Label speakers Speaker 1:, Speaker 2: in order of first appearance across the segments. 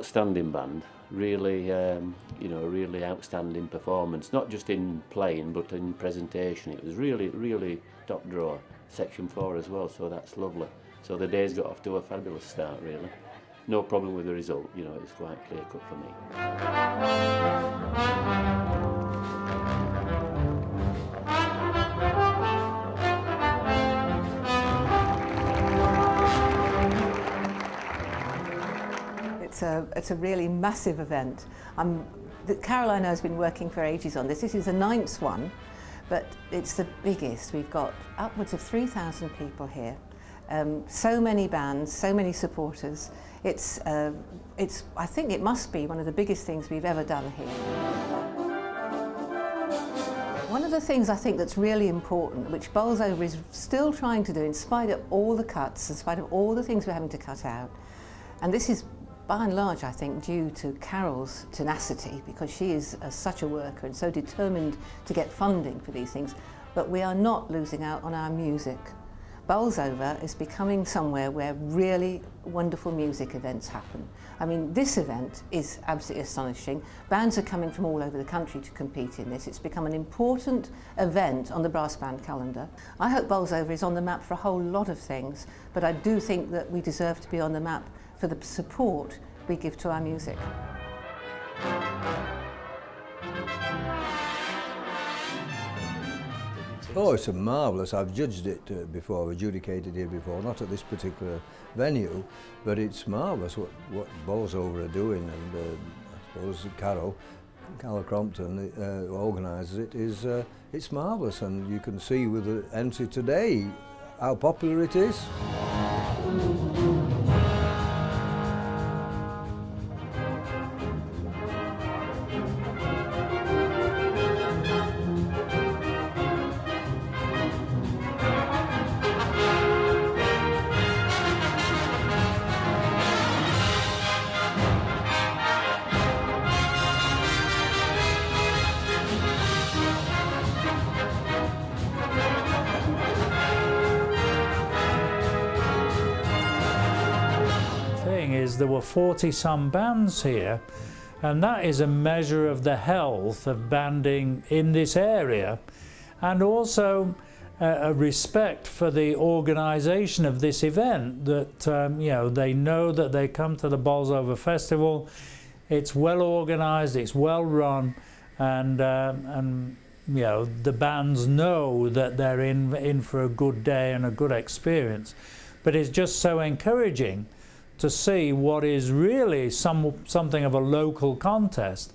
Speaker 1: outstanding band, really, you know, really outstanding performance, not just in playing but in presentation. It was really top drawer, section 4 as well, so that's lovely. So the day's got off to a fabulous start, really. No problem with the result, you know, it's quite clear cut for me.
Speaker 2: It's a really massive event. Caroline has been working for ages on this. This is the 9th one, but it's the biggest. We've got upwards of 3,000 people here. So many bands, so many supporters. I think it must be one of the biggest things we've ever done here. One of the things I think that's really important, which Bolsover is still trying to do in spite of all the cuts, in spite of all the things we're having to cut out, and this is by and large, I think, due to Carol's tenacity, because she is such a worker and so determined to get funding for these things, but we are not losing out on our music. Bolsover is becoming somewhere where really wonderful music events happen. I mean, this event is absolutely astonishing. Bands are coming from all over the country to compete in this. It's become an important event on the brass band calendar. I hope Bolsover is on the map for a whole lot of things, but I do think that we deserve to be on the map for the support we give to our music.
Speaker 3: Oh, it's marvellous. I've judged it before, adjudicated here before, not at this particular venue, but it's marvellous what Bolsover are doing, and I suppose Carol Crompton, who organises it, it's marvellous, and you can see with the entry today how popular it is.
Speaker 4: There were 40-some bands here, and that is a measure of the health of banding in this area, and also a respect for the organisation of this event, that you know, they know that they come to the Bolsover Festival, it's well organised, it's well run, and you know, the bands know that they're in for a good day and a good experience. But it's just so encouraging to see what is really something of a local contest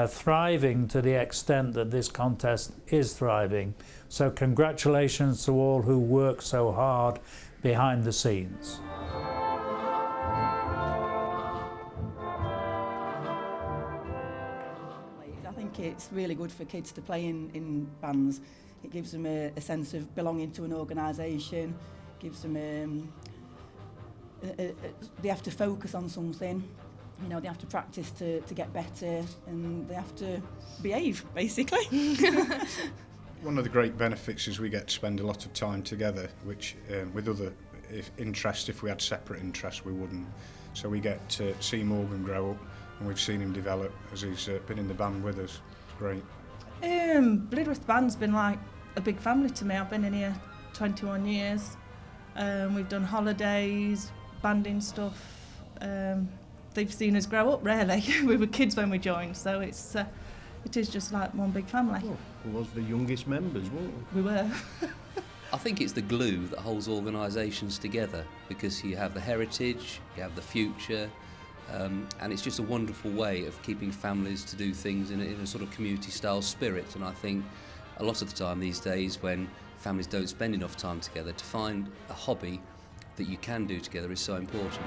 Speaker 4: thriving to the extent that this contest is thriving. So congratulations to all who work so hard behind the scenes.
Speaker 5: I think it's really good for kids to play in bands. It gives them a sense of belonging to an organisation, gives them they have to focus on something, you know, they have to practice to get better, and they have to behave, basically.
Speaker 6: One of the great benefits is we get to spend a lot of time together, which with other interests, if we had separate interests, we wouldn't. So we get to see Morgan grow up, and we've seen him develop as he's been in the band with us. It's great.
Speaker 7: Blidworth Band's been like a big family to me. I've been in here 21 years. We've done holidays, banding stuff. They've seen us grow up, really. We were kids when we joined, so it is just like one big family.
Speaker 8: Well, we was the youngest members, weren't we?
Speaker 7: We were.
Speaker 9: I think it's the glue that holds organisations together, because you have the heritage, you have the future, and it's just a wonderful way of keeping families to do things in a sort of community-style spirit. And I think a lot of the time these days, when families don't spend enough time together, to find a hobby that you can do together is so important.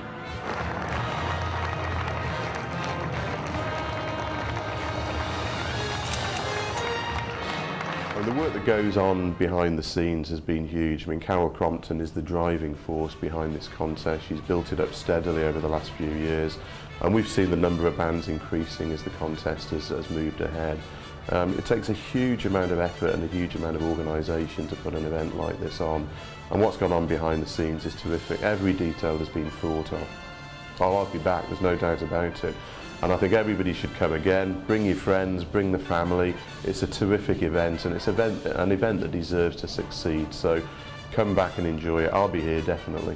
Speaker 10: And the work that goes on behind the scenes has been huge. I mean, Carol Crompton is the driving force behind this contest. She's built it up steadily over the last few years, and we've seen the number of bands increasing as the contest has moved ahead. It takes a huge amount of effort and a huge amount of organisation to put an event like this on, and what's gone on behind the scenes is terrific. Every detail has been thought of I'll be back, there's no doubt about it. And I think everybody should come again, bring your friends, bring the family. It's a terrific event, and it's an event that deserves to succeed. So come back and enjoy it. I'll be here definitely.